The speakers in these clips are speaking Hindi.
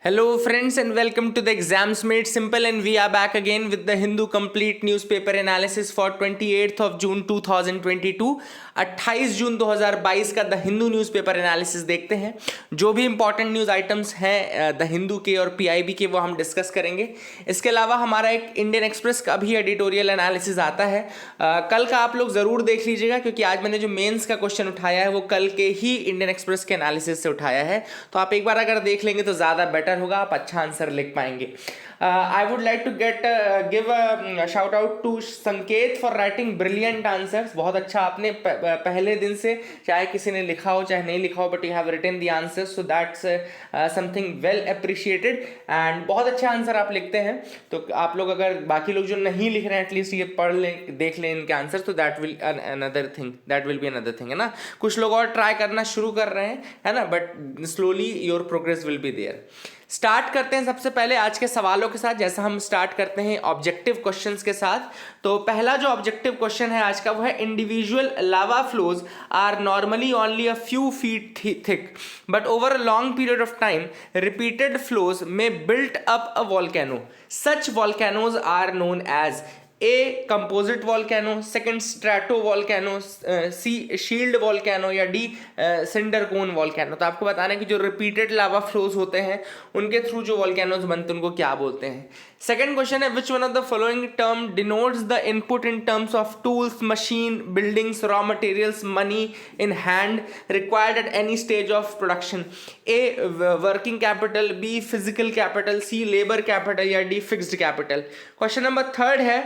Hello friends and welcome to the Exams Made Simple, and we are back again with the Hindu Complete Newspaper Analysis for 28th of June 2022। 28 जून 2022 का द हिंदू न्यूज़पेपर एनालिसिस देखते हैं। जो भी इंपॉर्टेंट न्यूज़ आइटम्स हैं द हिंदू के और पीआईबी के वो हम डिस्कस करेंगे। इसके अलावा हमारा एक इंडियन एक्सप्रेस का भी एडिटोरियल एनालिसिस आता है। कल का आप लोग ज़रूर देख लीजिएगा, क्योंकि आज मैंने जो मेंस का क्वेश्चन उठाया है वो कल के ही इंडियन एक्सप्रेस के एनालिसिस से उठाया है, तो आप एक बार अगर देख लेंगे तो ज़्यादा बेटर होगा, आप अच्छा आंसर लिख पाएंगे। I would like to give a shout out to Sanket for writing brilliant answers. बहुत अच्छा आपने पहले दिन से, चाहे किसी ने लिखा हो चाहे नहीं लिखा हो, but you have written the answers, so that's something well appreciated and बहुत अच्छे आंसर आप लिखते हैं। तो आप लोग अगर बाकी लोग जो नहीं लिख रहे हैं एटलीस्ट ये पढ़ लें, देख लें इनके आंसर, तो that will another thing, that will be another thing, है ना। कुछ लोग और ट्राई करना शुरू कर रहे हैं, है ना, but slowly your progress will be there. Start करते हैं सबसे पहले आज के सवालों के साथ। जैसा हम स्टार्ट करते हैं ऑब्जेक्टिव क्वेश्चंस के साथ, तो पहला जो ऑब्जेक्टिव क्वेश्चन है आज का वो है individual lava flows are normally only a few feet thick, but over a long period of time repeated flows में built up a volcano. Such volcanoes are known as A composite volcano, second stratovolcano, C shield volcano या डी सिंडर कोन वॉल्केनो। तो आपको बताना है कि जो रिपीटेड लावा फ्लोज होते हैं उनके थ्रू जो वॉल्केनोज बनते हैं उनको क्या बोलते हैं। सेकंड क्वेश्चन है which one of the following term denotes the input in terms of tools, machine, buildings, raw materials, money in hand required at any stage of production. A working capital, B physical capital, C labour capital या D fixed capital. Question number third है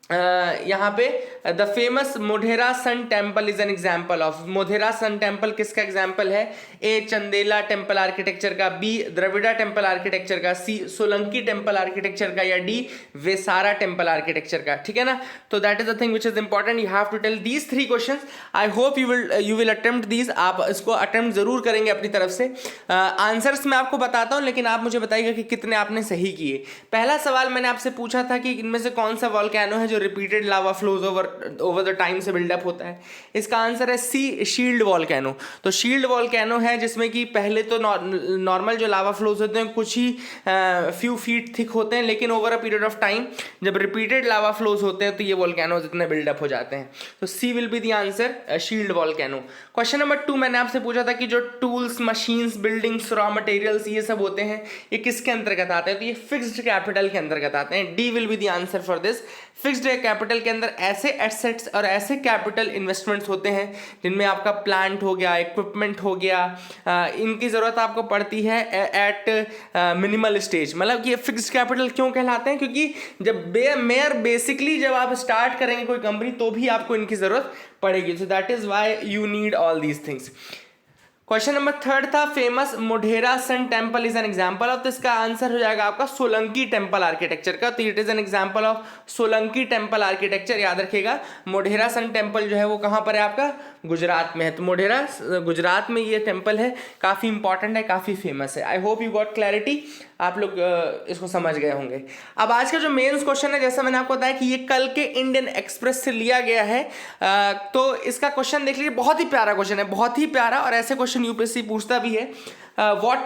यहाँ पे the famous Modhera sun temple is an example of. Modhera sun temple किसका एग्जाम्पल है? ए चंदेला टेम्पल आर्किटेक्चर का, बी द्रविड़ा टेम्पल आर्किटेक्चर का, सी सोलंकी टेम्पल आर्किटेक्चर का या डी वेसारा टेम्पल आर्किटेक्चर का। ठीक है ना, तो that is the thing which is important. You have to tell these three questions. I hope you will attempt these. आप इसको अटेम्प्ट जरूर करेंगे अपनी तरफ से। आंसर्स मैं आपको बताता हूँ, लेकिन आप मुझे बताइएगा कि कितने आपने सही किए। पहला सवाल मैंने आपसे पूछा था कि इनमें से कौन सा वॉल्केनो है जो repeated lava flows over the time से बिल्डअप होता है। इसका आंसर है सी शील्ड वॉल्केनो। तो शील्ड वॉल्केनो है जिसमें कि पहले तो नॉर्मल जो लावा फ्लोज होते हैं कुछ ही फ्यू फीट थिक होते हैं, लेकिन over a period of time जब रिपीटेड लावा फ्लोज होते हैं तो ये वॉल्केनोज इतने बिल्डअप हो जाते हैं। तो C will be the answer, shield volcano. Question number 2 मैंने आपसे पूछा था कि जो tools, machines, buildings, raw materials ये सब होते हैं ये किसके अंतर्गत आते हैं? तो ये फिक्स्ड कैपिटल के अंतर्गत आते हैं। D will be the answer for this. Fixed capital के अंदर ऐसे एसेट्स और ऐसे कैपिटल इन्वेस्टमेंट्स होते हैं जिनमें आपका प्लांट हो गया, इक्विपमेंट हो गया, इनकी ज़रूरत आपको पड़ती है एट मिनिमल स्टेज। मतलब कि फिक्स्ड कैपिटल क्यों कहलाते हैं? क्योंकि जब बेसिकली जब आप स्टार्ट करेंगे कोई कंपनी तो भी आपको इनकी ज़रूरत पड़ेगी। So that is why you need all these things. Question number 3 था famous Modhera sun temple is an example of. तो इसका आंसर हो जाएगा आपका सोलंकी टेम्पल आर्किटेक्चर का। तो it is an example of Solanki temple architecture. याद रखिएगा मोढेरा सन टेम्पल जो है वो कहाँ पर है? आपका गुजरात में है। तो मोढेरा गुजरात में ये टेम्पल है, काफ़ी इंपॉर्टेंट है, काफ़ी फेमस है। आई होप यू गॉट क्लैरिटी, आप लोग इसको समझ गए होंगे। अब आज का जो मेंस क्वेश्चन है, जैसा मैंने आपको बताया कि ये कल के इंडियन एक्सप्रेस से लिया गया है, तो इसका क्वेश्चन देख लीजिए। बहुत ही प्यारा क्वेश्चन है, बहुत ही प्यारा, और ऐसे क्वेश्चन यूपीएससी पूछता भी है। What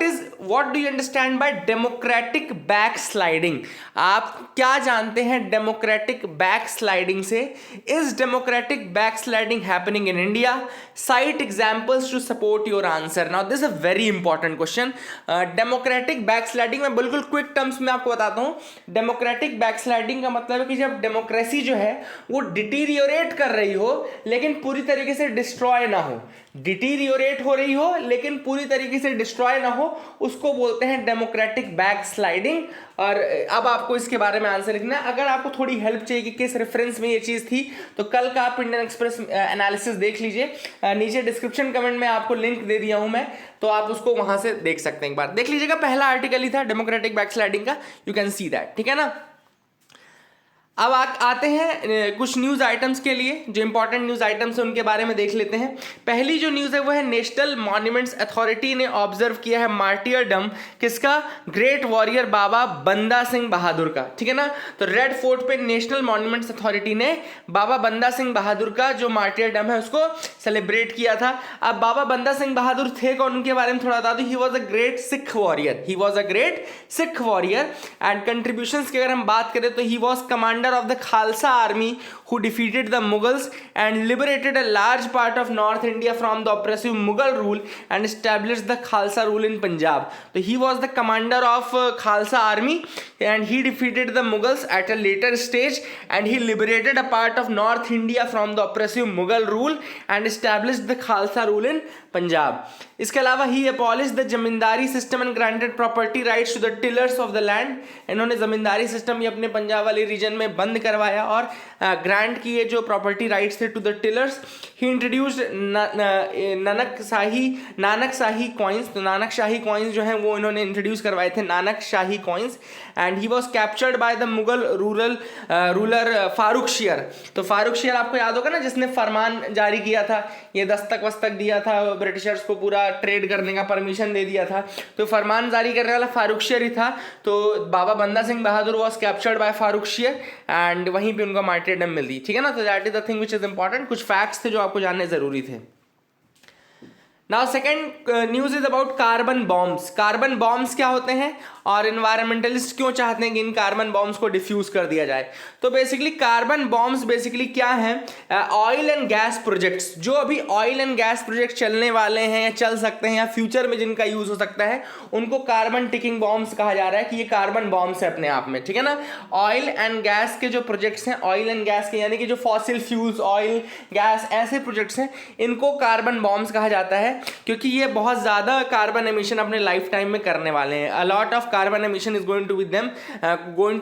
do you understand by democratic backsliding? आप क्या जानते हैं डेमोक्रेटिक बैक स्लाइडिंग से? Is democratic backsliding happening in India? Cite examples to support your answer. Now this a very important question. Democratic backsliding में बिल्कुल क्विक टर्म्स में आपको बताता हूं। डेमोक्रेटिक बैक स्लाइडिंग का मतलब है कि जब डेमोक्रेसी जो है वो डिटीरियोरेट कर रही हो लेकिन पूरी तरीके से डिस्ट्रॉय ना हो। डिटीरियोरेट हो रही हो लेकिन पूरी तरीके से डिस्ट्रॉय ना हो, उसको बोलते हैं डेमोक्रेटिक बैक स्लाइडिंग। और अब आपको इसके बारे में आंसर लिखना है। अगर आपको थोड़ी हेल्प चाहिए कि किस रेफरेंस में ये चीज़ थी, तो कल का आप इंडियन एक्सप्रेस एनालिसिस देख लीजिए। नीचे डिस्क्रिप्शन कमेंट में आपको लिंक दे दिया हूं मैं, तो आप उसको वहां से देख सकते हैं। एक बार देख लीजिएगा, पहला आर्टिकल ही था डेमोक्रेटिक बैक स्लाइडिंग का, यू कैन सी दैट। ठीक है ना। अब आते हैं कुछ न्यूज़ आइटम्स के लिए, जो इंपॉर्टेंट न्यूज़ आइटम्स हैं उनके बारे में देख लेते हैं। पहली जो न्यूज़ है वो है नेशनल मॉन्यूमेंट्स अथॉरिटी ने ऑब्जर्व किया है मार्टियरडम किसका, ग्रेट वॉरियर बाबा बंदा सिंह बहादुर का, ठीक है ना। तो रेड फोर्ट पे नेशनल मॉन्यूमेंट्स अथॉरिटी ने बाबा बंदा सिंह बहादुर का जो मार्टियरडम है उसको सेलिब्रेट किया था। अब बाबा बंदा सिंह बहादुर थे कौन, उनके बारे में थोड़ा बता दूं। He was a great Sikh warrior, he was a great Sikh warrior and contributions की अगर हम बात करें तो he was commander of the Khalsa army who defeated the Mughals and liberated a large part of North India from the oppressive Mughal rule and established the Khalsa rule in Punjab. So he was the commander of Khalsa army and he defeated the Mughals at a later stage and he liberated a part of North India from the oppressive Mughal rule and established the Khalsa rule in Punjab. इसके अलावा he abolished the zamindari system and granted property rights to the tillers of the land. इन्होंने जमींदारी सिस्टम ही अपने पंजाब वाले रीजन में बंद करवाया और ग्रांट किए जो प्रॉपर्टी राइट्स थे to the tillers. He introduced Nanak Shahi coins. तो नानक शाही कॉइन्स जो हैं वो इन्होंने इंट्रोड्यूस करवाए थे, Nanak Shahi coins. And he was captured by the Mughal ruler Farrukh Sher. तो फारूक शेर आपको याद होगा ना, जिसने फरमान जारी किया था, ये दस्तक वस्तक दिया था ब्रिटिशर्स को, पूरा ट्रेड करने का परमिशन दे दिया था। तो फरमान जारी करने वाला फारूक शेर ही था। तो बाबा बंदा Singh Bahadur was captured bye Farooq शेर एंड वहीं पे उनको मार्टियरडम मिली, ठीक है ना। तो that is the thing which is important. कुछ फैक्ट्स थे जो आपको जानने जरूरी थे। Now second news is about carbon bombs. Carbon bombs क्या होते हैं और इन्वायरमेंटलिस्ट क्यों चाहते हैं कि इन कार्बन बॉम्ब्स को डिफ्यूज कर दिया जाए। तो बेसिकली कार्बन बॉम्ब्स बेसिकली क्या हैं, ऑयल एंड गैस प्रोजेक्ट्स, जो अभी ऑयल एंड गैस प्रोजेक्ट चलने वाले हैं या चल सकते हैं या फ्यूचर में जिनका यूज हो सकता है, उनको कार्बन टिकिंग बॉम्ब्स कहा जा रहा है कि ये कार्बन बॉम्ब्स है अपने आप में, ठीक है ना। ऑयल एंड गैस के जो प्रोजेक्ट्स हैं, ऑयल एंड गैस के यानी कि जो फॉसिल फ्यूल्स, ऑयल गैस ऐसे प्रोजेक्ट्स हैं, इनको कार्बन बॉम्ब्स कहा जाता है क्योंकि ये बहुत ज़्यादा कार्बन एमिशन अपने लाइफ टाइम में करने वाले हैं। A lot of carbon emission is going to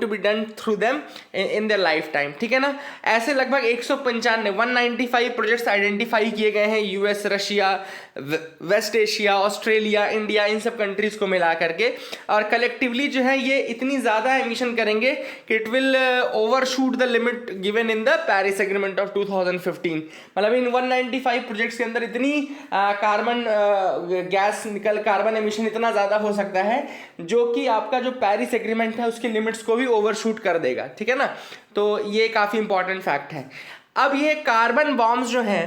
be done through them in their lifetime, ठीक है ना। ऐसे लगभग 195 प्रोजेक्ट्स आइडेंटिफाई किए गए हैं US, Russia, West Asia, Australia, India, इन सब कंट्रीज को मिला करके, और कलेक्टिवली जो है ये इतनी ज़्यादा एमिशन करेंगे कि it will overshoot the limit given in the Paris agreement of 2015। मतलब इन 195 प्रोजेक्ट्स के अंदर इतनी कार्बन गैस कार्बन एमिशन इतना ज़्यादा हो सकता है जो कि आपका जो पेरिस एग्रीमेंट है उसके लिमिट्स को भी ओवरशूट कर देगा, ठीक है ना। तो ये काफ़ी इंपॉर्टेंट फैक्ट है। अब ये कार्बन बॉम्ब्स जो हैं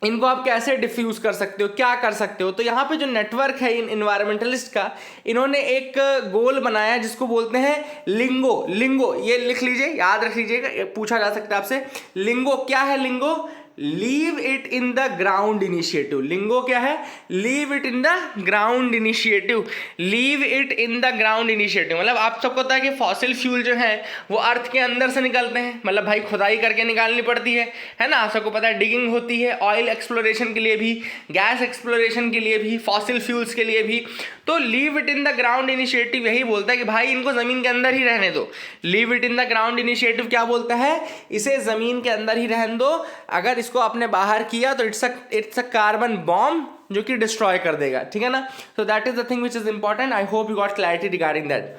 इनको आप कैसे डिफ्यूज कर सकते हो, क्या कर सकते हो। तो यहाँ पे जो नेटवर्क है इन इन्वायरमेंटलिस्ट का, इन्होंने एक गोल बनाया जिसको बोलते हैं लिंगो। लिंगो ये लिख लीजिए, याद रख लीजिएगा, पूछा जा सकता है आपसे। लिंगो क्या है? LINGO leave it in the ground initiative. LINGO क्या है? Leave it in the ground initiative. Leave it in the ground initiative मतलब आप सबको पता है कि फॉसिल फ्यूल जो है वो अर्थ के अंदर से निकलते हैं, मतलब भाई खुदाई करके निकालनी पड़ती है ना। आप सबको पता है डिगिंग होती है ऑयल एक्सप्लोरेशन के लिए भी, गैस एक्सप्लोरेशन के लिए भी, फॉसिल फ्यूल्स के लिए भी। तो leave it in the ground initiative यही बोलता है कि भाई इनको जमीन के अंदर ही रहने दो। Leave it in the ground initiative क्या बोलता है? इसे जमीन के अंदर ही रहने दो। अगर इसको आपने बाहर किया तो इट्स अ कार्बन बॉम्ब जो कि डिस्ट्रॉय कर देगा, ठीक है ना। तो that is the thing which is important. I hope you got clarity regarding that.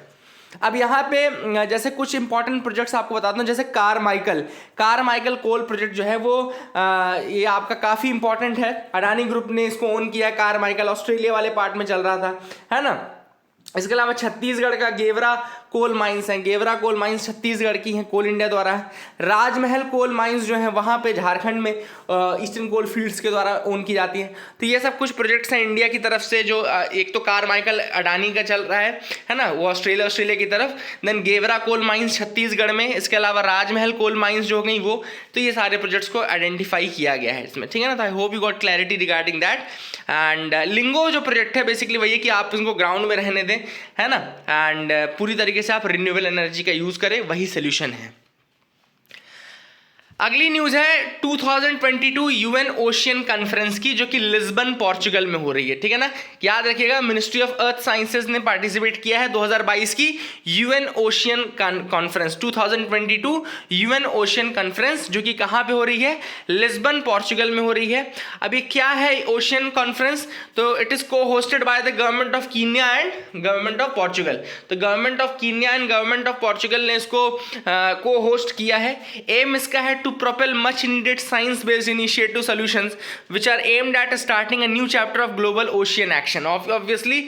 अब यहाँ पे जैसे कुछ इंपॉर्टेंट प्रोजेक्ट्स आपको बताता हूँ, जैसे कारमाइकल कोल प्रोजेक्ट जो है वो ये आपका काफ़ी इंपॉर्टेंट है। अडानी ग्रुप ने इसको ओन किया। कारमाइकल ऑस्ट्रेलिया वाले पार्ट में चल रहा था, है ना। इसके अलावा छत्तीसगढ़ का गेवरा कोल माइंस हैं। गेवरा कोल माइंस छत्तीसगढ़ की हैं, कोल इंडिया द्वारा है। राजमहल कोल माइंस जो हैं वहाँ पे झारखंड में ईस्टर्न कोल फील्ड्स के द्वारा ओन की जाती हैं। तो ये सब कुछ प्रोजेक्ट्स हैं इंडिया की तरफ से, जो एक तो कारमाइकल अडानी का चल रहा है ना, वो ऑस्ट्रेलिया की तरफ। Then Gevra coal mines Chhattisgarh में, इसके अलावा राजमहल कोल माइंस जो हो गई वो। तो ये सारे प्रोजेक्ट्स को आइडेंटिफाई किया गया है इसमें, ठीक है ना। तो I hope you got clarity regarding that. And LINGO जो प्रोजेक्ट है बेसिकली वही है कि आप इसको ग्राउंड में रहने दें, है ना, एंड पूरी तरीके से आप रिन्यूएबल एनर्जी का यूज़ करें, वही सोल्यूशन है। अगली न्यूज है 2022 यूएन ओशियन कॉन्फ्रेंस की, जो कि लिस्बन पोर्चुगल में हो रही है, ठीक है ना। याद रखिएगा, मिनिस्ट्री ऑफ अर्थ साइंसेज ने पार्टिसिपेट किया है 2022 की UN ocean conference, 2022 UN ocean conference, जो कि कहाँ पे हो रही है, लिस्बन पोर्चुगल में हो रही है। अभी क्या है ओशियन कॉन्फ्रेंस, तो it is co hosted by the government of Kenya and government of Portugal. तो government of Kenya and government of Portugal ने इसको को होस्ट किया है। एम इसका है to propel much needed science based initiative solutions which are aimed at starting a new chapter of global ocean action। obviously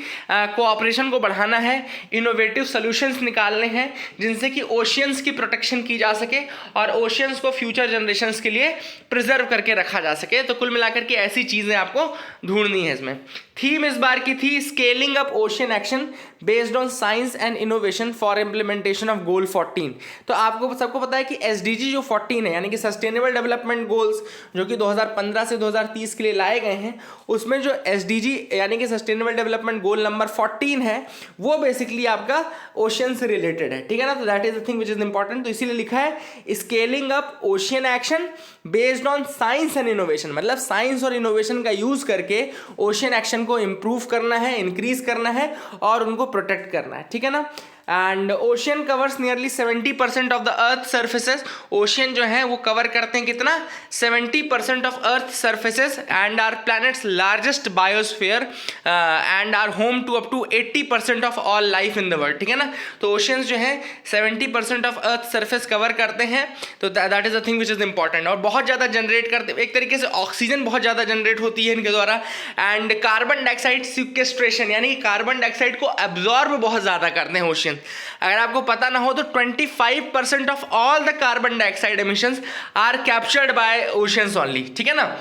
cooperation को बढ़ाना है, इनोवेटिव सॉल्यूशंस निकालने हैं जिनसे कि ओशियंस की प्रोटेक्शन की जा सके और ओशियंस को फ्यूचर जनरेशंस के लिए प्रिजर्व करके रखा जा सके। तो कुल मिलाकर के ऐसी चीजें आपको ढूंढनी है इसमें। थीम इस बार की थी scaling up ocean action based on science and innovation for implementation of goal 14। तो आपको सबको पता है कि एसडीजी जो 14 है, यानी कि सस्टेनेबल डेवलपमेंट गोल्स, जो कि 2015 से 2030 के लिए लाए गए हैं, उसमें जो एसडीजी यानी कि सस्टेनेबल डेवलपमेंट गोल नंबर 14 है, वो बेसिकली आपका ओशियन से रिलेटेड है, ठीक है ना। तो that is the thing which is important. तो इसीलिए लिखा है scaling up ocean action based on science and innovation, मतलब साइंस और इनोवेशन का यूज करके ओशियन एक्शन को इंप्रूव करना है, इंक्रीज करना है और उनको प्रोटेक्ट करना है, ठीक है ना। And ocean covers nearly 70% of the earth surfaces. Ocean जो है वो कवर करते हैं कितना, 70% of earth surfaces and our planet's largest biosphere and are home to up to 80% of all life in the world, ठीक है ना। तो ओशियंस जो है 70% ऑफ अर्थ सर्फेस कवर करते हैं। तो that is the thing which is important. और बहुत ज़्यादा जनरेट करते, एक तरीके से ऑक्सीजन बहुत ज़्यादा जनरेट होती है इनके द्वारा। एंड कार्बन डाइऑक्साइड सिक्वेस्ट्रेशन, यानी कि कार्बन डाइऑक्साइड को एब्जॉर्ब बहुत ज़्यादा करते हैं ओशियन। अगर आपको पता ना हो तो 25% of all the carbon dioxide emissions are captured by oceans only, ठीक है ना।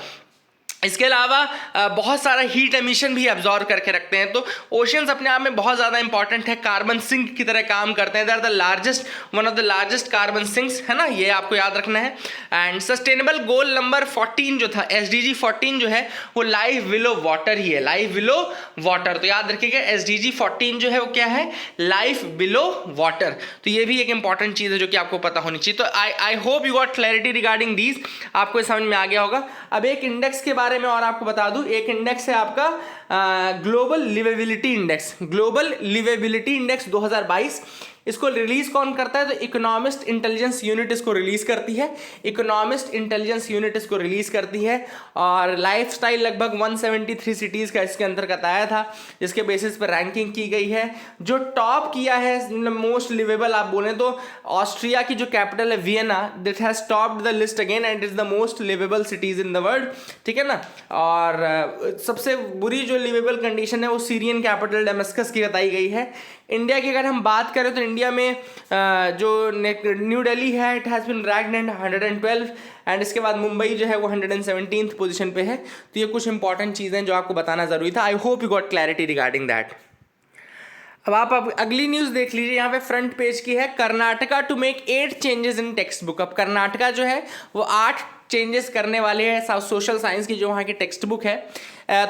इसके अलावा बहुत सारा हीट एमिशन भी एब्जॉर्ब करके रखते हैं। तो ओशियंस अपने आप में बहुत ज़्यादा इंपॉर्टेंट है, कार्बन सिंक की तरह काम करते हैं। They are the largest, one of the largest carbon sinks, है ना, ये आपको याद रखना है। एंड सस्टेनेबल गोल नंबर 14 जो था, एसडीजी 14 जो है वो लाइफ बिलो वाटर ही है, लाइफ बिलो वाटर। तो याद रखिएगा एसडीजी 14 जो है वो क्या है, लाइफ बिलो वाटर। तो ये भी एक इंपॉर्टेंट चीज़ है जो कि आपको पता होनी चाहिए। तो I hope you got clarity regarding these, आपको समझ में आ गया होगा। अब एक इंडेक्स के बारे में और आपको बता दूं, एक इंडेक्स है आपका global liveability index. Global liveability index 2022, इसको रिलीज कौन करता है, तो इकोनॉमिस्ट इंटेलिजेंस यूनिट इसको रिलीज करती है। इकोनॉमिस्ट इंटेलिजेंस यूनिट इसको रिलीज करती है। और लाइफस्टाइल लगभग 173 सिटीज का इसके अंतर्गत आया था, जिसके बेसिस पर रैंकिंग की गई है। जो टॉप किया है मोस्ट लिवेबल आप बोले तो ऑस्ट्रिया की जो कैपिटल है Vienna, that has topped the list again and is the most liveable cities in the world, ठीक है ना। और सबसे बुरी जो लिवेबल कंडीशन है वो सीरियन कैपिटल डेमस्कस की बताई गई है। इंडिया की अगर हम बात करें तो इंडिया में जो न्यू दिल्ली है, it has been ranked and 112 and इसके बाद मुंबई जो है वो 117th पोजीशन पे है। तो ये कुछ इंपॉर्टेंट चीज़ें जो आपको बताना ज़रूरी था। आई hope you got clarity regarding that. अब आप अगली न्यूज़ देख लीजिए, यहाँ पे फ्रंट पेज की है, Karnataka to make 8 changes in textbook. अब कर्नाटका जो है वो 8 चेंजेस करने वाले हैं सोशल साइंस की जो वहाँ की टेक्स्ट बुक है।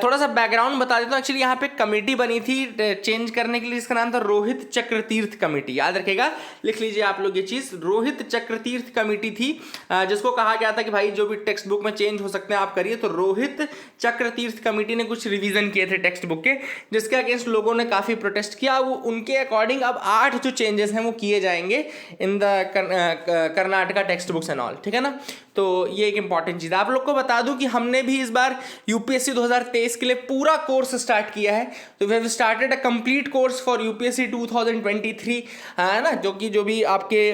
थोड़ा सा बैकग्राउंड बता देता हूँ। एक्चुअली यहाँ पे कमेटी बनी थी चेंज करने के लिए, जिसका नाम था रोहित चक्रतीर्थ कमेटी। याद रखेगा, लिख लीजिए आप लोग ये चीज़, रोहित चक्रतीर्थ कमेटी थी, जिसको कहा गया था कि भाई जो भी टेक्स्ट बुक में चेंज हो सकते हैं आप करिए। तो रोहित चक्रतीर्थ कमेटी ने कुछ रिवीजन किए थे टेक्स्ट बुक के, जिसके अगेंस्ट लोगों ने काफ़ी प्रोटेस्ट किया। वो उनके अकॉर्डिंग अब 8 जो चेंजेस हैं वो किए जाएंगे इन the Karnataka text books and all, ठीक है ना। तो ये एक इंपॉर्टेंट चीज़ है। आप लोग को बता दूं कि हमने भी इस बार यूपीएससी 2023 के लिए पूरा कोर्स स्टार्ट किया है। तो we have started a complete course for UPSC 2023, है ना, जो भी आपके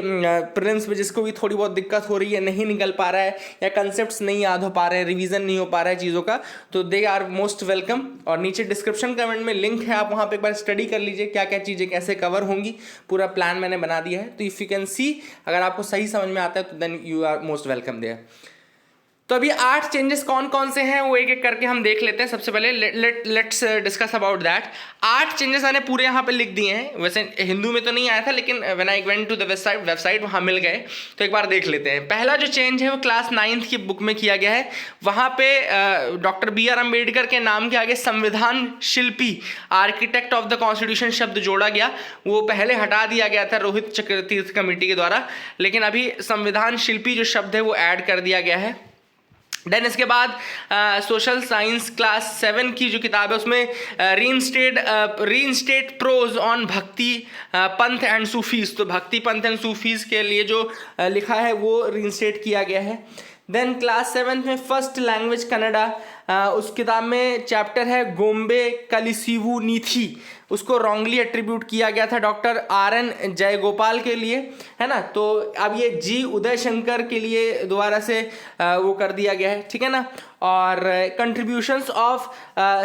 प्रीलिम्स में जिसको भी थोड़ी बहुत दिक्कत हो रही है, नहीं निकल पा रहा है या कंसेप्ट्स नहीं याद हो पा रहे हैं, रिवीजन नहीं हो पा रहा है चीज़ों का, तो दे आर मोस्ट वेलकम। और नीचे डिस्क्रिप्शन कमेंट में लिंक है, आप वहाँ पर एक बार स्टडी कर लीजिए क्या क्या चीज़ें कैसे कवर होंगी। पूरा प्लान मैंने बना दिया है। तो इफ़ यू कैन सी, अगर आपको सही समझ में आता है तो then you are most welcome there. तो अभी 8 चेंजेस कौन कौन से हैं वो एक एक करके हम देख लेते हैं। सबसे पहले let's discuss about that. 8 changes मैंने पूरे यहाँ पे लिख दिए हैं, वैसे हिंदू में तो नहीं आया था लेकिन when I went to the website वहाँ मिल गए, तो एक बार देख लेते हैं। पहला जो चेंज है वो क्लास 9th की बुक में किया गया है। वहाँ पे डॉक्टर BR अम्बेडकर के नाम के आगे संविधान शिल्पी, आर्किटेक्ट ऑफ द कॉन्स्टिट्यूशन शब्द जोड़ा गया। वो पहले हटा दिया गया था रोहित चक्रतीर्थ कमेटी के द्वारा, लेकिन अभी संविधान शिल्पी जो शब्द है वो ऐड कर दिया गया है। देन इसके बाद सोशल साइंस क्लास 7 की जो किताब है उसमें रीइंस्टेट प्रोज ऑन भक्ति पंथ एंड सूफीज, तो भक्ति पंथ एंड सूफीज के लिए जो लिखा है वो रीइंस्टेट किया गया है। देन क्लास 7 में फर्स्ट लैंग्वेज कन्नडा, उस किताब में चैप्टर है गोम्बे कलिसिवु नीथी, उसको रॉन्गली एट्रीब्यूट किया गया था डॉक्टर RN जयगोपाल के लिए, है ना। तो अब ये G उदय शंकर के लिए दोबारा से वो कर दिया गया है, ठीक है ना। और कंट्रीब्यूशंस ऑफ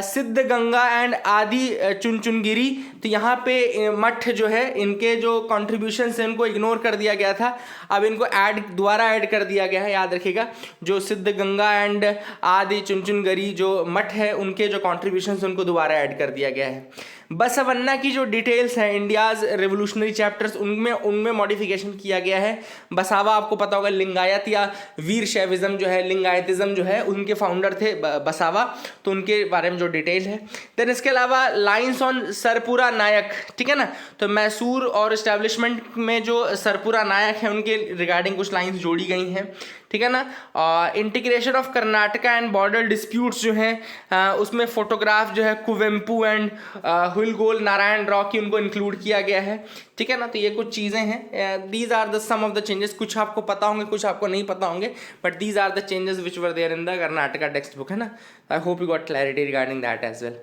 सिद्ध गंगा एंड आदि चुनचुनगिरी, तो यहाँ पे मठ जो है इनके जो कॉन्ट्रीब्यूशंस हैं उनको इग्नोर कर दिया गया था, अब इनको दोबारा ऐड कर दिया गया है। याद रखिएगा, जो सिद्ध गंगा एंड आदि चुनचुनगिरी जो मठ है उनके जो कॉन्ट्रीब्यूशंस उनको दोबारा ऐड कर दिया गया है। बसवन्ना की जो डिटेल्स हैं इंडियाज रेवोल्यूशनरी चैप्टर्स, उनमें मॉडिफिकेशन किया गया है। बसावा आपको पता होगा लिंगायत या वीर शैविज्म जो है, लिंगायतिज्म जो है, उनके फाउंडर थे बसावा, तो उनके बारे में जो डिटेल है। देन इसके अलावा लाइन्स ऑन सरपुरा नायक, ठीक है ना, तो मैसूर और इस्टेब्लिशमेंट में जो सरपुरा नायक हैं उनके रिगार्डिंग कुछ लाइन्स जोड़ी गई हैं, ठीक है ना। और integration of Karnataka and border disputes जो हैं उसमें फोटोग्राफ जो है कुवेम्पू एंड हुलगोल नारायण राव की उनको इंक्लूड किया गया है, ठीक है ना। तो ये कुछ चीज़ें हैं, these are the some of the changes. कुछ आपको पता होंगे, कुछ आपको नहीं पता होंगे, but these are the changes which were there in the Karnataka textbook, है ना। I hope you got clarity regarding that as well.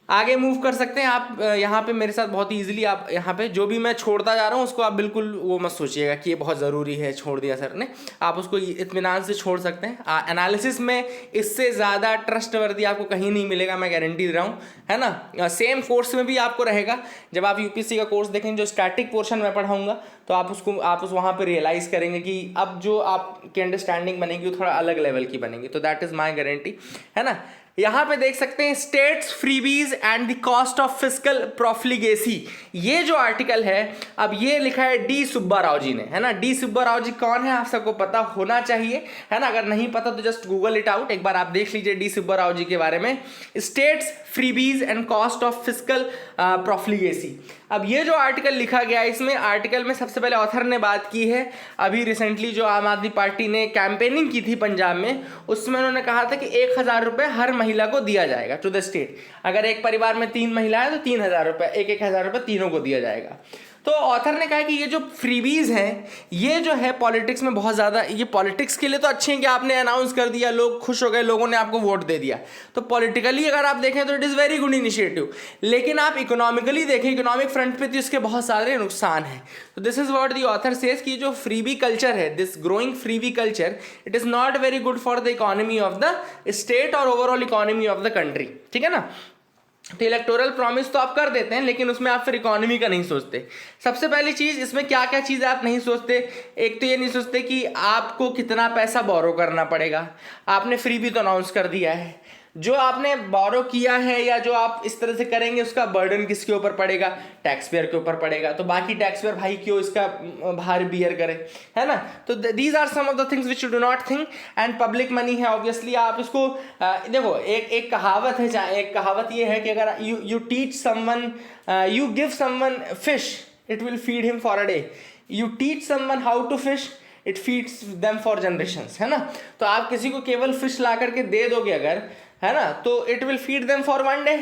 आगे मूव कर सकते हैं आप यहाँ पे मेरे साथ बहुत इजीली। आप यहाँ पे जो भी मैं छोड़ता जा रहा हूँ उसको आप बिल्कुल वो मत सोचिएगा कि ये बहुत ज़रूरी है, छोड़ दिया सर ने, आप उसको इत्मीनान से छोड़ सकते हैं। एनालिसिस में इससे ज़्यादा ट्रस्टवर्दी आपको कहीं नहीं मिलेगा, मैं गारंटी दे रहा हूँ, है ना। सेम कोर्स में भी आपको रहेगा। जब आप UPSC का कोर्स देखेंगे, जो स्टैटिक पोर्शन मैं पढ़ाऊँगा, तो आप उस वहाँ पर रियलाइज़ करेंगे कि अब जो आपकी अंडरस्टैंडिंग बनेगी वो थोड़ा अलग लेवल की बनेगी। तो दैट इज़ माई गारंटी, है ना। यहाँ पे देख सकते हैं states freebies and the cost of fiscal profligacy, ये जो आर्टिकल है, अब ये लिखा है D सुब्बा राव जी ने, है ना। D सुब्बा राव जी कौन है आप सबको पता होना चाहिए, है ना। अगर नहीं पता तो जस्ट गूगल इट आउट, एक बार आप देख लीजिए D सुब्बा राव जी के बारे में। States freebies and cost of fiscal profligacy, अब ये जो आर्टिकल लिखा गया है, इसमें आर्टिकल में सबसे पहले ऑथर ने बात की है अभी रिसेंटली जो आम आदमी पार्टी ने कैंपेनिंग की थी पंजाब में, उसमें उन्होंने कहा था कि 1,000 रुपये हर महिला को दिया जाएगा टू द स्टेट। अगर एक परिवार में 3 महिलाएं तो 3,000 रुपये, 1,000 रुपये तीनों को दिया जाएगा। तो ऑथर ने कहा कि ये जो फ्रीबीज हैं ये जो है पॉलिटिक्स में बहुत ज़्यादा, ये पॉलिटिक्स के लिए तो अच्छे हैं कि आपने अनाउंस कर दिया, लोग खुश हो गए, लोगों ने आपको वोट दे दिया, तो पॉलिटिकली अगर आप देखें तो it is very good initiative. लेकिन आप इकोनॉमिकली देखें, इकोनॉमिक फ्रंट पे तो इसके बहुत सारे नुकसान हैं। तो this is what the author says कि जो फ्रीबी कल्चर है, this growing freebie culture, it is not very good for the economy of the state और overall economy of the country, ठीक है ना। तो इलेक्टोरल प्रॉमिस तो आप कर देते हैं, लेकिन उसमें आप फिर इकोनॉमी का नहीं सोचते। सबसे पहली चीज़ इसमें क्या क्या चीज़ें आप नहीं सोचते, एक तो ये नहीं सोचते कि आपको कितना पैसा बोरो करना पड़ेगा। आपने फ्री भी तो अनाउंस कर दिया है, जो आपने बोरो किया है या जो आप इस तरह से करेंगे उसका बर्डन किसके ऊपर पड़ेगा, टैक्स पेयर के ऊपर पड़ेगा। तो बाकी टैक्स पेयर भाई क्यों इसका भार बियर करे, है ना। तो these are some of the things which you do not think. And public money है ऑब्वियसली, आप इसको देखो, एक कहावत है, एक कहावत ये है कि अगर you teach someone, you give someone fish, it will feed him for a day. You teach someone how to fish, it feeds them for generations, है ना। तो आप किसी को केवल फिश ला करके दे दोगे अगर, है ना, तो it will feed them for 1 day,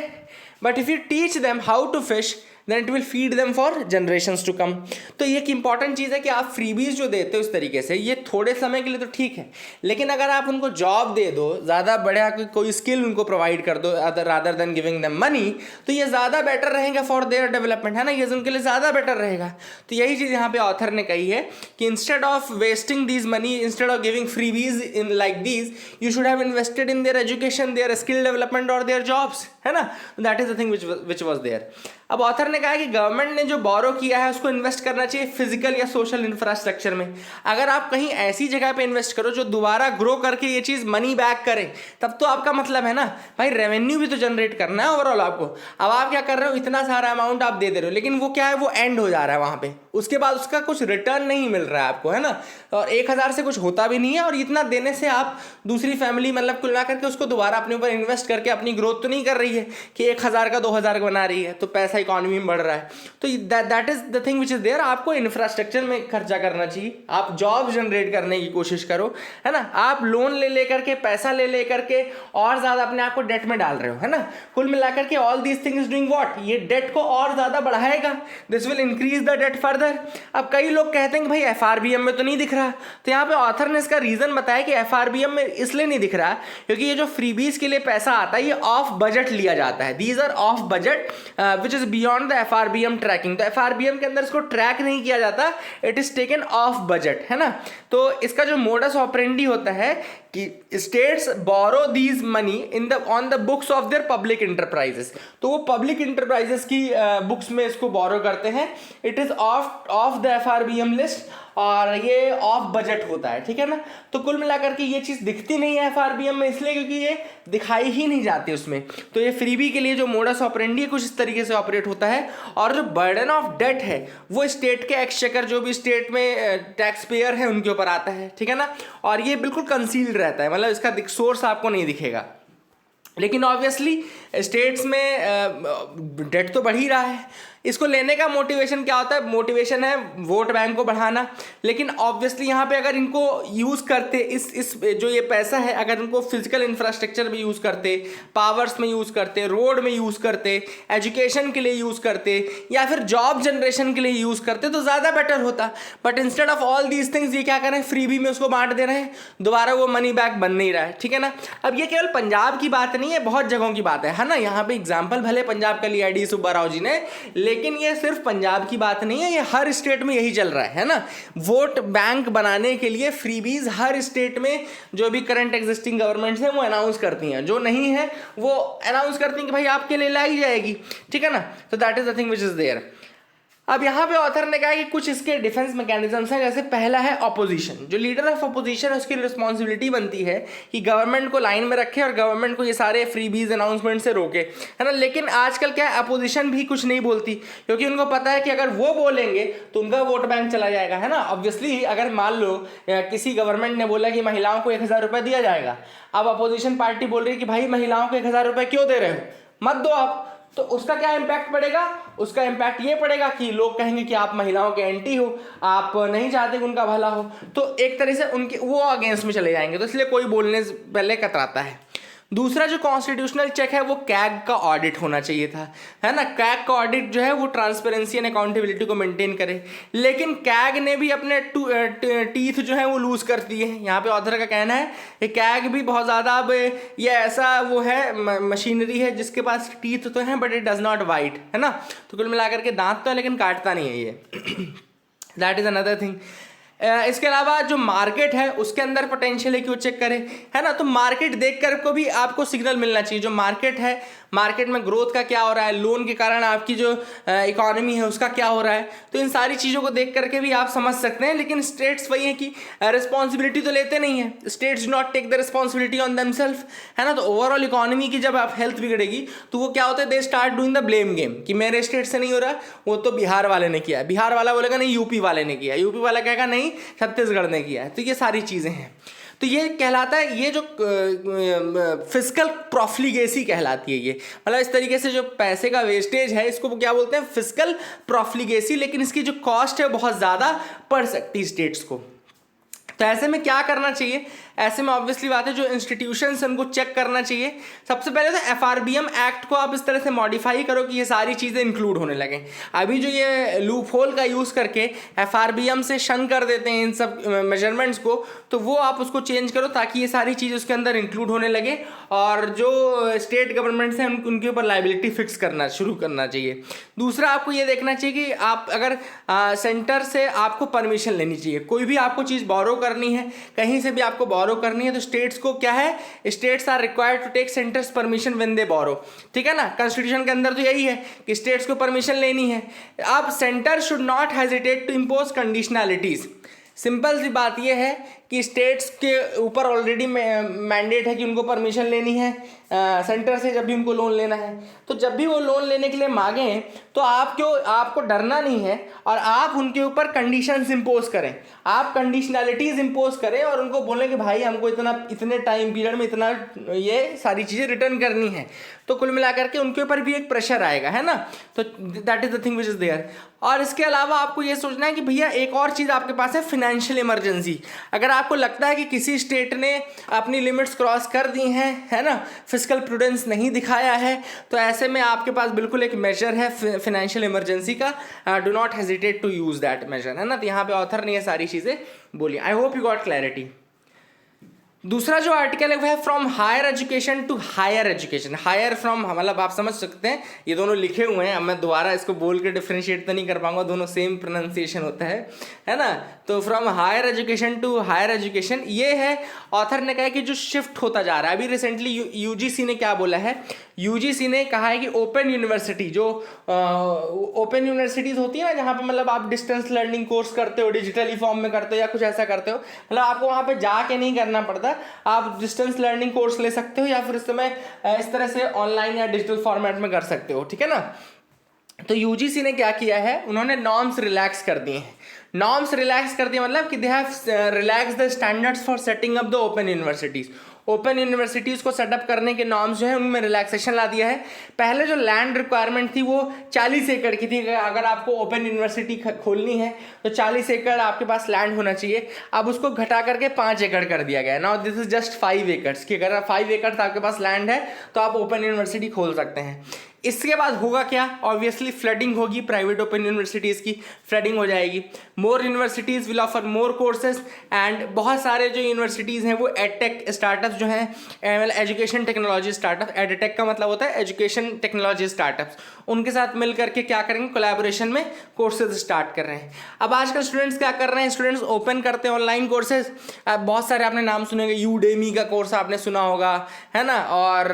but if you teach them how to fish then it will feed them for generations to come। तो ये एक इंपॉर्टेंट चीज़ है कि आप फ्रीबीज जो देते हो इस तरीके से, ये थोड़े समय के लिए तो ठीक है, लेकिन अगर आप उनको जॉब दे दो, ज़्यादा बढ़िया कोई स्किल उनको प्रोवाइड कर दो rather than giving them money, तो ये ज़्यादा बेटर रहेगा फॉर देयर डेवलपमेंट, है ना। ये उनके लिए ज़्यादा बेटर रहेगा। तो यही चीज़ यहाँ पे ऑथर ने कही है कि instead of wasting these money, instead of giving freebies in like these, you should have invested in their education, their skill development और देयर जॉब्स, है ना। That is the thing which was there. अब ऑथर ने कहा है कि गवर्नमेंट ने जो बोरो किया है उसको इन्वेस्ट करना चाहिए फिजिकल या सोशल इंफ्रास्ट्रक्चर में। अगर आप कहीं ऐसी जगह पे इन्वेस्ट करो जो दोबारा ग्रो करके ये चीज़ मनी बैक करे, तब तो आपका मतलब है ना भाई, रेवेन्यू भी तो जनरेट करना है ओवरऑल आपको। अब आप क्या कर रहे हो, इतना सारा अमाउंट आप दे रहे हो, लेकिन वो क्या है, वो एंड हो जा रहा है वहाँ पे, उसके बाद उसका कुछ रिटर्न नहीं मिल रहा है आपको, है ना। और 1,000 से कुछ होता भी नहीं है, और इतना देने से आप दूसरी फैमिली मतलब कुल मिला करके उसको दोबारा अपने ऊपर इन्वेस्ट करके अपनी ग्रोथ तो नहीं कर रही है कि 1,000 का 2,000 बना रही है, तो पैसा इकोनॉमी में बढ़ रहा है। तो that is the thing which is there. आपको इंफ्रास्ट्रक्चर में खर्चा करना चाहिए, आप जॉब जनरेट करने की कोशिश करो, है ना। आप लोन ले लेकर के, पैसा ले लेकर के और ज्यादा अपने आप को डेट में डाल रहे हो, है ना। कुल मिलाकर के all these things doing what, ये डेट को और ज्यादा बढ़ाएगा, this will increase the debt further. अब कई लोग कहते हैं कि भाई एफआरबीएम में तो नहीं दिख रहा, तो यहाँ पे ऑथर ने इसका रीजन बताया कि एफआरबीएम में इसलिए नहीं दिख रहा क्योंकि ये जो फ्रीबीज के लिए पैसा आता है ये ऑफ बजट लिया जाता है। These are off budget which is beyond the FRBM tracking. तो एफआरबीएम के अंदर इसको ट्रैक नहीं किया जाता, it is taken off budget, है ना। तो इसका जो मोडस ऑपरेंडी होता है कि states borrow these money in the on the books of their public enterprises, तो वो पब्लिक इंटरप्राइजेस की बुक्स में इसको बोरो करते हैं। It is of the FRBM list और ये ऑफ बजट होता है, ठीक है ना। तो कुल मिलाकर के ये चीज़ दिखती नहीं है एफआरबीएम में, इसलिए क्योंकि ये दिखाई ही नहीं जाती उसमें। तो ये फ्रीबी के लिए जो मोडस ऑपरेंडी है कुछ इस तरीके से ऑपरेट होता है। और जो बर्डन ऑफ डेट है वो स्टेट के एक्सचेकर, जो भी स्टेट में टैक्स पेयर है, उनके ऊपर आता है, ठीक है ना। और ये बिल्कुल कंसील्ड रहता है, मतलब इसका सोर्स आपको नहीं दिखेगा। लेकिन ऑब्वियसली स्टेट्स में डेट तो बढ़ ही रहा है, इसको लेने का मोटिवेशन क्या होता है, मोटिवेशन है वोट बैंक को बढ़ाना। लेकिन ऑब्वियसली यहाँ पे अगर इनको यूज़ करते, इस जो ये पैसा है अगर इनको फिजिकल इंफ्रास्ट्रक्चर में यूज़ करते, पावर्स में यूज़ करते, रोड में यूज़ करते, एजुकेशन के लिए यूज़ करते, या फिर जॉब जनरेशन के लिए यूज़ करते, तो ज़्यादा बेटर होता। But instead of all these things ये क्या करें, फ्रीबी में उसको बांट दे रहे हैं, दोबारा वो मनी बैक बन नहीं रहा है, ठीक है ना। अब ये केवल पंजाब की बात नहीं है, बहुत जगहों की बात है ना। यहाँ पे एग्जाम्पल भले पंजाब का लिया डी सुब्बा राव जी ने, लेकिन ये सिर्फ पंजाब की बात नहीं है, ये हर स्टेट में यही चल रहा है ना। वोट बैंक बनाने के लिए फ्रीबीज हर स्टेट में जो भी करंट एग्जिस्टिंग गवर्नमेंट्स हैं वो अनाउंस करती हैं, जो नहीं है वो अनाउंस करती हैं कि भाई आपके लिए लाई जाएगी, ठीक है ना। तो that is the thing which is there. अब यहाँ पे ऑथर ने कहा कि कुछ इसके डिफेंस मैकेनिज्म्स हैं। जैसे पहला है अपोजिशन, जो लीडर ऑफ अपोजिशन है उसकी रिस्पॉन्सिबिलिटी बनती है कि गवर्नमेंट को लाइन में रखे और गवर्नमेंट को ये सारे फ्रीबीज अनाउंसमेंट से रोके, है ना। लेकिन आजकल क्या है, अपोजिशन भी कुछ नहीं बोलती, क्योंकि उनको पता है कि अगर वो बोलेंगे तो उनका वोट बैंक चला जाएगा, है ना। ऑब्वियसली अगर मान लो किसी गवर्नमेंट ने बोला कि महिलाओं को 1,000 रुपये दिया जाएगा, अब अपोजिशन पार्टी बोल रही है कि भाई महिलाओं को 1,000 रुपये क्यों दे रहे हो, मत दो आप, तो उसका क्या इम्पैक्ट पड़ेगा, उसका इम्पैक्ट ये पड़ेगा कि लोग कहेंगे कि आप महिलाओं के एंटी हो, आप नहीं चाहते कि उनका भला हो, तो एक तरह से उनके वो अगेंस्ट में चले जाएंगे, तो इसलिए कोई बोलने से पहले कतराता है। दूसरा जो कॉन्स्टिट्यूशनल चेक है वो कैग का ऑडिट होना चाहिए था, है ना। कैग का ऑडिट जो है वो ट्रांसपेरेंसी एंड अकाउंटेबिलिटी को मेंटेन करे, लेकिन कैग ने भी अपने टीथ जो है वो लूज कर दिए हैं। यहाँ पे ऑथर का कहना है कि कैग भी बहुत ज़्यादा अब ये ऐसा वो है मशीनरी है जिसके पास टीथ तो हैं but it does not bite, है ना। तो कुल मिलाकर के दांत तो है लेकिन काटता नहीं है ये। That is another thing. इसके अलावा जो मार्केट है उसके अंदर पोटेंशियल है कि वो चेक करें, है ना। तो मार्केट देख कर को भी आपको सिग्नल मिलना चाहिए, जो मार्केट है, मार्केट में ग्रोथ का क्या हो रहा है, लोन के कारण आपकी जो इकोनॉमी है उसका क्या हो रहा है, तो इन सारी चीज़ों को देख करके भी आप समझ सकते हैं। लेकिन स्टेट्स वही है कि रिस्पॉन्सिबिलिटी तो लेते नहीं है, states do not take the responsibility on themselves, है ना। तो ओवरऑल इकोनॉमी की जब आप हेल्थ बिगड़ेगी तो वो क्या होता है, they start doing the blame game कि मेरे स्टेट से नहीं हो रहा, वो तो बिहार वाले ने किया है, बिहार वाला बोलेगा नहीं यूपी वाले ने किया, यूपी वाला कहेगा नहीं छत्तीसगढ़ ने किया है। तो ये सारी चीज़ें हैं, तो ये कहलाता है, ये जो फिस्कल प्रॉफिलिगेसी कहलाती है, ये मतलब इस तरीके से जो पैसे का वेस्टेज है इसको क्या बोलते हैं, फिस्कल प्रॉफिलिगेसी। लेकिन इसकी जो कॉस्ट है बहुत ज़्यादा पड़ सकती है स्टेट्स को। तो ऐसे में क्या करना चाहिए, ऐसे में ऑब्वियसली बात है जो इंस्टीट्यूशंस उनको चेक करना चाहिए। सबसे पहले तो एफआरबीएम एक्ट को आप इस तरह से मॉडिफाई करो कि ये सारी चीज़ें इंक्लूड होने लगें। अभी जो ये लूप होल का यूज़ करके एफआरबीएम से शन कर देते हैं इन सब मेजरमेंट्स को, तो वो आप उसको चेंज करो ताकि ये सारी चीज़ उसके अंदर इंक्लूड होने लगे, और जो स्टेट गवर्नमेंट्स हैं उनके ऊपर लाइबिलिटी फिक्स करना शुरू करना चाहिए। दूसरा आपको ये देखना चाहिए कि आप अगर सेंटर से आपको परमिशन लेनी चाहिए, कोई भी आपको चीज़ बोरो करनी है, कहीं से भी आपको बोरो बोरो करनी है तो स्टेट्स को क्या है, states are required to take centre's permission when they borrow, ठीक है ना, कॉन्स्टिट्यूशन के अंदर तो यही है कि स्टेट्स को परमिशन लेनी है। अब centre should not hesitate to impose conditionalities. Simple सी बात यह है कि स्टेट्स के ऊपर ऑलरेडी मैंडेट है कि उनको परमिशन लेनी है सेंटर से जब भी उनको लोन लेना है। तो जब भी वो लोन लेने के लिए मांगें तो आपको डरना नहीं है और आप उनके ऊपर कंडीशंस इम्पोज करें, आप कंडीशनैलिटीज़ इम्पोज करें और उनको बोलें कि भाई हमको इतने टाइम पीरियड में इतना ये सारी चीज़ें रिटर्न करनी है। तो कुल मिलाकर के उनके ऊपर भी एक प्रेशर आएगा, है ना। तो that is the thing which is there. और इसके अलावा आपको ये सोचना है कि भैया एक और चीज़ आपके पास है, फिनेंशियल इमरजेंसी। अगर आपको लगता है कि किसी स्टेट ने अपनी लिमिट्स क्रॉस कर दी हैं, है ना, फिस्कल प्रूडेंस नहीं दिखाया है, तो ऐसे में आपके पास बिल्कुल एक मेजर है फिनेंशियल इमरजेंसी का, do not hesitate to use that major, है ना। तो यहाँ पे ऑथर ने ये सारी चीज़ें बोली। I hope you got clarity. दूसरा जो आर्टिकल है वो है from higher education to higher education. Higher from मतलब आप समझ सकते हैं ये दोनों लिखे हुए हैं, अब मैं दोबारा इसको बोल के डिफ्रेंशिएट तो नहीं कर पाऊंगा, दोनों सेम प्रोनाउंसिएशन होता है ना। तो from higher education to higher education ये है, ऑथर ने कहा कि जो शिफ्ट होता जा रहा है। अभी रिसेंटली यूजीसी ने क्या बोला है, यूजीसी ने कहा है कि ओपन यूनिवर्सिटी, जो ओपन यूनिवर्सिटीज़ होती है ना, जहाँ पे मतलब आप डिस्टेंस लर्निंग कोर्स करते हो, डिजिटली फॉर्म में करते हो या कुछ ऐसा करते हो, मतलब आपको वहाँ पे जाके नहीं करना पड़ता, आप डिस्टेंस लर्निंग कोर्स ले सकते हो या फिर इस समय इस तरह से ऑनलाइन या डिजिटल फॉर्मेट में कर सकते हो, ठीक है ना। तो यूजीसी ने क्या किया है, उन्होंने नॉर्म्स रिलैक्स कर दिए हैं। नॉर्म्स रिलैक्स कर दिए मतलब कि they have relax the standards for setting up the open universities. Open universities को सेटअप करने के नॉर्म्स जो है उनमें रिलैक्सेशन ला दिया है। पहले जो लैंड रिक्वायरमेंट थी वो 40 एकड़ की थी, अगर आपको ओपन यूनिवर्सिटी खोलनी है तो 40 एकड़ आपके पास लैंड होना चाहिए। अब उसको घटा करके 5 एकड़ कर दिया गया है। नाउ दिस इज जस्ट 5 एकड़ कि अगर 5 एकड़ आपके पास लैंड है तो आप ओपन यूनिवर्सिटी खोल सकते हैं। इसके बाद होगा क्या, ऑब्वियसली फ्लडिंग होगी, प्राइवेट ओपन यूनिवर्सिटीज़ की फ्लडिंग हो जाएगी। More universities will offer more courses and बहुत सारे जो यूनिवर्सिटीज़ हैं वो एडटेक स्टार्टअप्स जो हैं, एजुकेशन टेक्नोलॉजी स्टार्टअप, एडटेक का मतलब होता है एजुकेशन टेक्नोलॉजी स्टार्टअप्स, उनके साथ मिल करके क्या करेंगे, कोलैबोरेशन में कोर्सेज स्टार्ट कर रहे हैं। अब आजकल स्टूडेंट्स क्या कर रहे हैं, स्टूडेंट्स ओपन करते हैं ऑनलाइन कोर्सेज। बहुत सारे आपने नाम सुनेंगे, यूडेमी का कोर्स आपने सुना होगा, है ना, और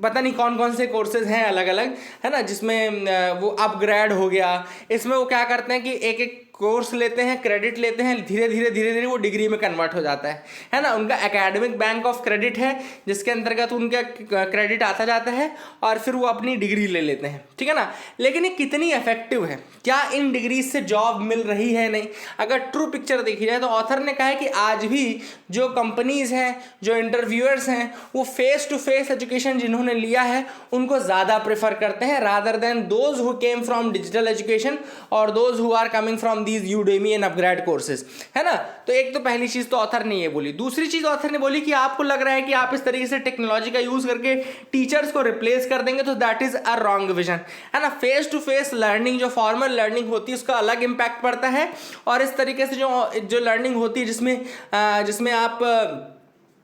पता नहीं कौन कौन से कोर्सेज हैं अलग अलग, है ना, जिसमें वो अपग्रेड हो गया। इसमें वो क्या करते हैं कि एक एक कोर्स लेते हैं, क्रेडिट लेते हैं, धीरे धीरे वो डिग्री में कन्वर्ट हो जाता है ना। उनका एकेडमिक बैंक ऑफ क्रेडिट है जिसके अंतर्गत उनका क्रेडिट आता जाता है और फिर वो अपनी डिग्री ले लेते हैं, ठीक है ना। लेकिन ये कितनी इफेक्टिव है, क्या इन डिग्रीज से जॉब मिल रही है, नहीं। अगर ट्रू पिक्चर देखी जाए तो ऑथर ने कहा है कि आज भी जो कंपनीज हैं, जो इंटरव्यूअर्स हैं, वो फेस टू फेस एजुकेशन जिन्होंने लिया है उनको ज़्यादा प्रेफर करते हैं rather than those who came from digital education और those who are coming from these Udemy and upgrade courses, है ना। तो एक तो पहली चीज तो ऑथर ने ये बोली। दूसरी चीज ऑथर ने बोली कि आपको लग रहा है कि आप इस तरीके से टेक्नोलॉजी का यूज करके टीचर्स को रिप्लेस कर देंगे, तो that is a wrong vision, है ना। फेस टू फेस लर्निंग, जो फॉर्मल लर्निंग होती है, उसका अलग इंपैक्ट पड़ता है, और इस तरीके से जो लर्निंग होती है जिसमें आप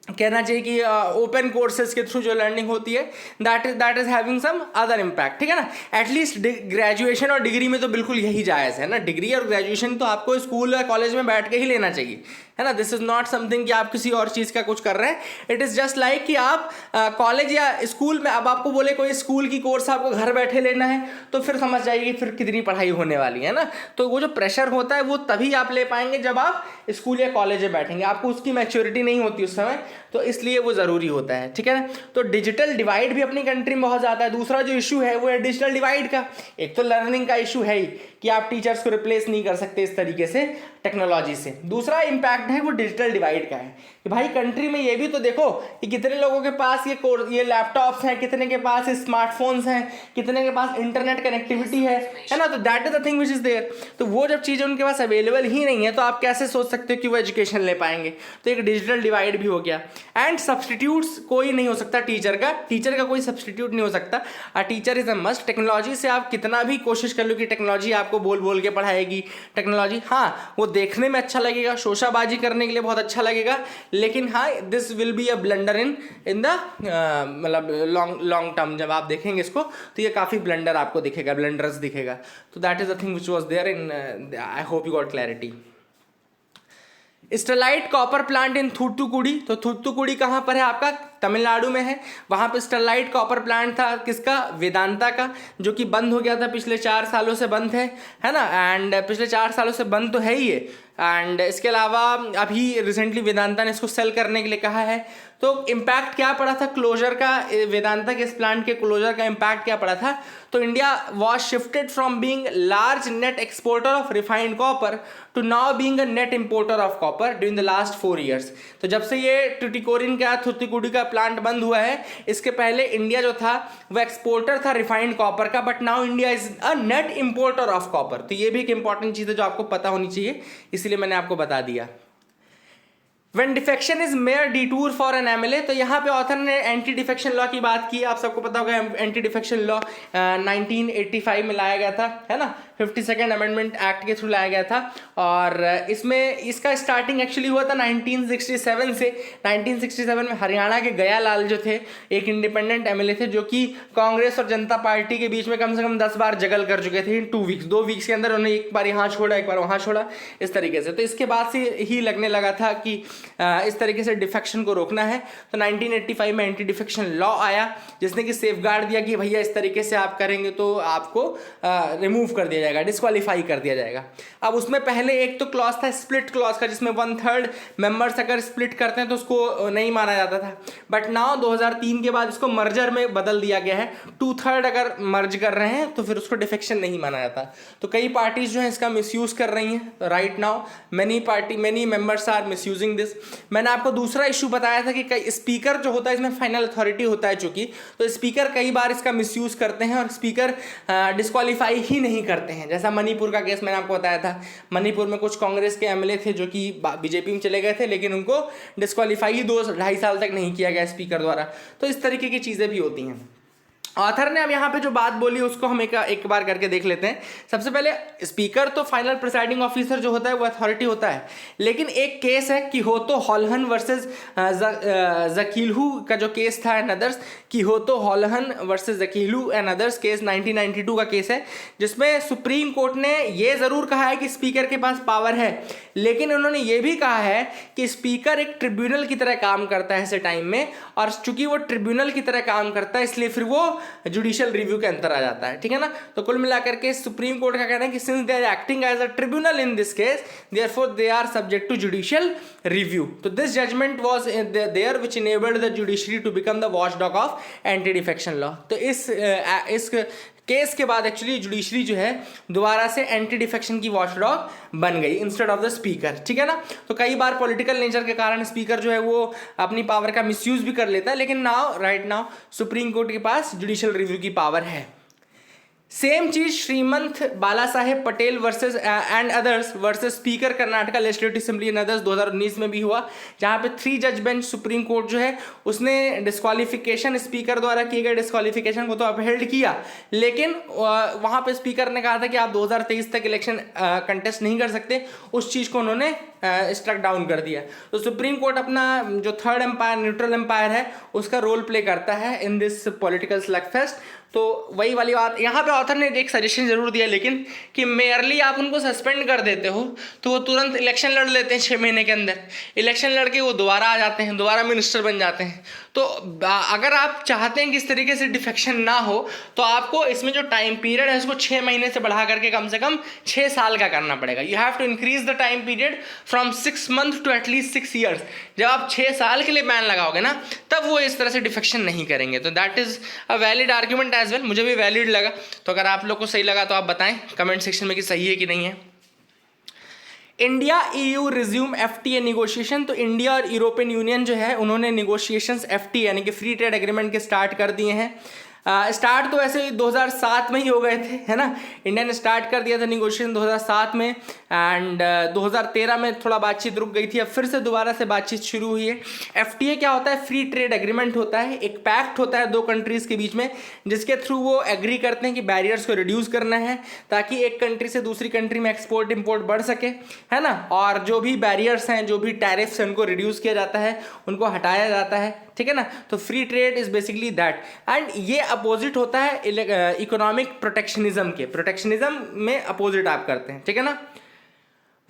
कहना चाहिए कि ओपन कोर्सेज के थ्रू जो लर्निंग होती है, that is having some other impact, ठीक है ना। एटलीस्ट ग्रेजुएशन और डिग्री में तो बिल्कुल यही जायज़ है ना। डिग्री और ग्रेजुएशन तो आपको स्कूल या कॉलेज में बैठ के ही लेना चाहिए, है ना। दिस इज नॉट समथिंग कि आप किसी और चीज़ का कुछ कर रहे हैं। इट इज़ जस्ट लाइक कि आप कॉलेज या स्कूल में, अब आपको बोले कोई स्कूल की कोर्स आपको घर बैठे लेना है तो फिर समझ जाइए फिर कितनी पढ़ाई होने वाली है ना। तो वो जो प्रेशर होता है वो तभी आप ले पाएंगे जब आप स्कूल या कॉलेज में बैठेंगे, आपको उसकी मैच्योरिटी नहीं होती उस समय, तो इसलिए वो ज़रूरी होता है, ठीक है ना। तो डिजिटल डिवाइड भी अपनी कंट्री में बहुत ज़्यादा है। दूसरा जो इशू है वो है डिजिटल डिवाइड का। एक तो लर्निंग का इशू है ही कि आप टीचर्स को रिप्लेस नहीं कर सकते इस तरीके से टेक्नोलॉजी से। दूसरा इम्पैक्ट है वो डिजिटल डिवाइड का है कि भाई कंट्री में ये भी तो देखो कि कितने लोगों के पास ये लैपटॉप्स हैं, कितने के पास स्मार्टफोन्स हैं, कितने के पास इंटरनेट कनेक्टिविटी है ना। तो that is the thing which is there. तो वो जब चीज़ें उनके पास अवेलेबल ही नहीं है तो आप कैसे सोच सकते हो कि वो एजुकेशन ले पाएंगे। तो एक डिजिटल डिवाइड भी हो गया। एंड सब्सटीट्यूट्स कोई नहीं हो सकता टीचर का कोई सब्सटीट्यूट नहीं हो सकता। A teacher is a must. Technology से आप कितना भी कोशिश कर लो कि टेक्नोलॉजी आपको बोल के पढ़ाएगी, टेक्नोलॉजी हाँ वो देखने में अच्छा लगेगा, शोशाबाजी करने के लिए बहुत अच्छा लगेगा, लेकिन हाँ this will be a blunder in the मतलब लॉन्ग टर्म। जब आप देखेंगे इसको तो ये काफ़ी ब्लंडर आपको दिखेगा, ब्लंडर्स दिखेगा। तो that is the thing which was there in, I hope you got clarity. Sterlite copper plant in Thoothukudi. तो थूथुकुडी कहाँ पर है आपका, तमिलनाडु में है। वहाँ पे स्टरलाइट कॉपर प्लांट था किसका, वेदांता का, जो कि बंद हो गया था, पिछले 4 सालों से बंद है ना। एंड पिछले 4 सालों से बंद तो है ही है। एंड इसके अलावा अभी रिसेंटली वेदांता ने इसको सेल करने के लिए कहा है। तो इम्पैक्ट क्या पड़ा था क्लोजर का, वेदांता के इस प्लांट के क्लोजर का इम्पैक्ट क्या पड़ा था। तो India was shifted from being large net exporter of refined copper two now being a net importer of copper during the last 4 years. तो जब से ये टुटिकोरिन का थूथुकुडी का प्लांट बंद हुआ है, इसके पहले इंडिया जो था वो एक्सपोर्टर था रिफाइंड कॉपर का, but now India is a net importer of copper. तो ये भी एक इंपॉर्टेंट चीज़ है जो आपको पता होनी चाहिए, इसलिए मैंने आपको बता दिया। When defection is mere detour for an MLA, तो यहाँ पे ऑथर ने एंटी डिफेक्शन लॉ की बात की। आप सबको पता होगा एंटी डिफेक्शन लॉ 1985 में लाया गया था, है ना, 52nd अमेंडमेंट एक्ट के थ्रू लाया गया था। और इसमें इसका स्टार्टिंग एक्चुअली हुआ था 1967 से। 1967 में हरियाणा के गया लाल जो थे, एक इंडिपेंडेंट MLA थे, जो कि कांग्रेस और जनता पार्टी के बीच में कम से कम 10 बार जगल कर चुके थे इन 2 वीक्स। 2 वीक्स के अंदर उन्होंने एक बार यहाँ छोड़ा, एक बार वहाँ छोड़ा, इस तरीके से। तो इसके बाद से ही लगने लगा था कि इस तरीके से डिफेक्शन को रोकना है। तो 1985 में एंटी डिफेक्शन लॉ आया, जिसने कि सेफगार्ड दिया कि भैया इस तरीके से आप करेंगे तो आपको रिमूव कर दिया जाएगा, डिस्क्वालीफाई कर दिया जाएगा। अब उसमें पहले एक तो क्लॉज था स्प्लिट क्लॉज का, जिसमें 1/3 मेंबर्स अगर स्प्लिट करते हैं तो उसको नहीं माना जाता था। बट नाउ 2003 के बाद इसको मर्जर में बदल दिया गया है। 2/3 अगर मर्ज कर रहे हैं तो फिर उसको डिफेक्शन नहीं माना जाता। तो कई पार्टीज जो है इसका मिसयूज कर रही हैं right now. Many members are misusing this. मैंने आपको दूसरा इशू बताया था कि कई स्पीकर जो होता है इसमें फाइनल अथॉरिटी होता है चूंकि, तो स्पीकर कई बार इसका मिसयूज करते हैं और स्पीकर डिस्क्वालीफाई ही नहीं करते हैं। जैसा मणिपुर का केस मैंने आपको बताया था, मणिपुर में कुछ कांग्रेस के MLA थे जो कि बीजेपी में चले गए थे, लेकिन उनको डिस्क्वालीफाई ही 2-2.5 साल तक नहीं किया गया स्पीकर द्वारा। तो इस तरीके की चीज़ें भी होती हैं। ऑथर ने अब यहाँ पे जो बात बोली उसको हम एक बार करके देख लेते हैं। सबसे पहले स्पीकर तो फाइनल प्रिसाइडिंग ऑफिसर जो होता है वो अथॉरिटी होता है, लेकिन एक केस है किहोतो हॉलहन वर्सेस जकीलहू का जो केस था and others, Kihoto Hollohan versus Zachillhu and others case 1992 का केस है, जिसमें सुप्रीम कोर्ट ने ये ज़रूर कहा है कि स्पीकर के पास पावर है, लेकिन उन्होंने ये भी कहा है कि स्पीकर एक ट्रिब्यूनल की तरह काम करता है ऐसे टाइम में, और चूंकि वो ट्रिब्यूनल की तरह काम करता है इसलिए फिर वो जुडिशियल रिव्यू के अंतर आ जाता है, ठीक है ना। तो कुल मिलाकर के सुप्रीम कोर्ट का कहना है कि since they are acting as a tribunal in this case, therefore they are subject to judicial review. तो this judgment was there which enabled the judiciary to become the watchdog of anti defection law. तो इस केस के बाद एक्चुअली जुडिशरी जो है दोबारा से एंटी डिफेक्शन की वॉचडॉग बन गई इंस्टेड ऑफ द स्पीकर, ठीक है ना। तो कई बार पॉलिटिकल नेचर के कारण स्पीकर जो है वो अपनी पावर का मिसयूज भी कर लेता है, लेकिन राइट नाउ सुप्रीम कोर्ट के पास जुडिशियल रिव्यू की पावर है। सेम चीज Shrimant Bala Saheb Patel versus and others versus speaker Karnataka legislative assembly and others 2019 में भी हुआ, जहां पे 3 जज बेंच सुप्रीम कोर्ट जो है उसने डिस्क्वालिफिकेशन स्पीकर द्वारा किए गए डिस्क्वालिफिकेशन को तो अपहेल्ड किया, लेकिन वहां पे स्पीकर ने कहा था कि आप 2023 तक इलेक्शन कंटेस्ट नहीं कर सकते, उस चीज़ को उन्होंने स्ट्रक डाउन कर दिया। तो सुप्रीम कोर्ट अपना जो थर्ड एम्पायर न्यूट्रल एम्पायर है उसका रोल प्ले करता है इन दिस पॉलिटिकल स्लगफेस्ट। तो वही वाली बात यहाँ पे ऑथर ने एक सजेशन जरूर दिया, लेकिन कि मेयरली आप उनको सस्पेंड कर देते हो तो वो तुरंत इलेक्शन लड़ लेते हैं 6 महीने के अंदर, इलेक्शन लड़के वो दोबारा आ जाते हैं, दोबारा मिनिस्टर बन जाते हैं। तो अगर आप चाहते हैं कि इस तरीके से डिफेक्शन ना हो तो आपको इसमें जो टाइम पीरियड है उसको 6 महीने से बढ़ा करके कम से कम 6 साल का करना पड़ेगा। You have to increase the time period from 6 month to at least 6 years. जब आप 6 साल के लिए बैन लगाओगे ना तब वो इस तरह से डिफेक्शन नहीं करेंगे। तो that is a valid argument as well, मुझे भी वैलिड लगा। तो अगर आप लोग को सही लगा तो आप बताएं कमेंट सेक्शन में कि सही है कि नहीं है। India EU resume FTA negotiation. तो इंडिया और यूरोपियन यूनियन जो है उन्होंने निगोशिएशंस FTA यानी कि फ्री ट्रेड एग्रीमेंट के स्टार्ट कर दिए हैं। स्टार्ट तो ऐसे 2007 में ही हो गए थे, है ना। इंडिया ने स्टार्ट कर दिया था निगोशिएशन 2007 में, एंड 2013 में थोड़ा बातचीत रुक गई थी, अब फिर से दोबारा से बातचीत शुरू हुई है। FTA क्या होता है? फ्री ट्रेड एग्रीमेंट होता है, एक पैक्ट होता है 2 कंट्रीज़ के बीच में, जिसके थ्रू वो एग्री करते हैं कि बैरियर्स को रिड्यूस करना है ताकि एक कंट्री से दूसरी कंट्री में एक्सपोर्ट इम्पोर्ट बढ़ सके, है ना। और जो भी बैरियर्स हैं, जो भी टैरिफ्स हैं, उनको रिड्यूस किया जाता है, उनको हटाया जाता है, ठीक है ना। तो free trade is basically that, and ये अपोजिट होता है इकोनॉमिक प्रोटेक्शनिज्म के। प्रोटेक्शनिज्म में अपोजिट आप करते हैं, ठीक है ना।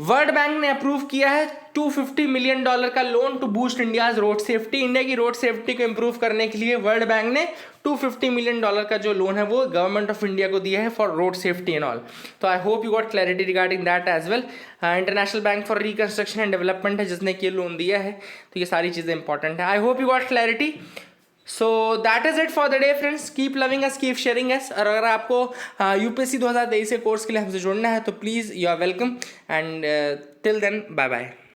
वर्ल्ड बैंक ने अप्रूव किया है $250 मिलियन का loan to boost India's road safety. India की रोड सेफ्टी को इंप्रूव करने के लिए वर्ल्ड बैंक ने $250 मिलियन का जो लोन है वो गवर्नमेंट ऑफ इंडिया को दिया है for road safety and all. तो I hope you got clarity regarding that as well. International bank for reconstruction and development है जिसने ये लोन दिया है, तो ये सारी चीज़ें इंपॉर्टेंट है। आई hope you got clarity. So that is it for the day friends. Keep loving us, keep sharing अस। और अगर आपको यूपीएससी 2023 के कोर्स के लिए हमसे जुड़ना है तो please you are welcome and till then bye bye.